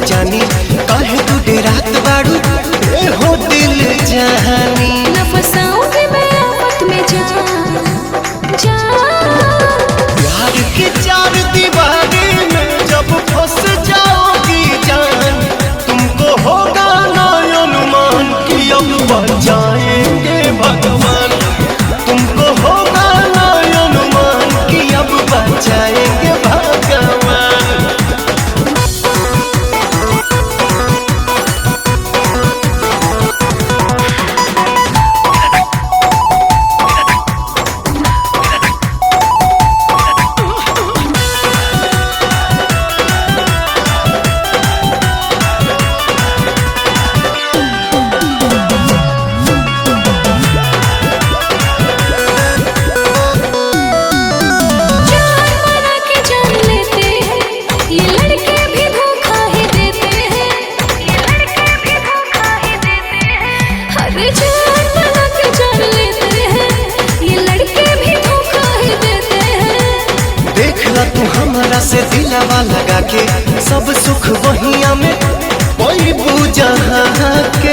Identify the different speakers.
Speaker 1: जानी काहे तू डेरात बाड़ू ए हो दिल जानी।
Speaker 2: न फसाऊंगी मैं आफत में जान
Speaker 1: प्यार की चार दीवारी में जब फंस जाओगी जान, तुमको होगा ना अनुमान कि अब बचाएंगे भगवान। तुमको होगा ना अनुमान कि अब बचाएंगे भगवान। तू हमारा से दिलावा लगा के सब सुख वहिया में कोई बूझा के।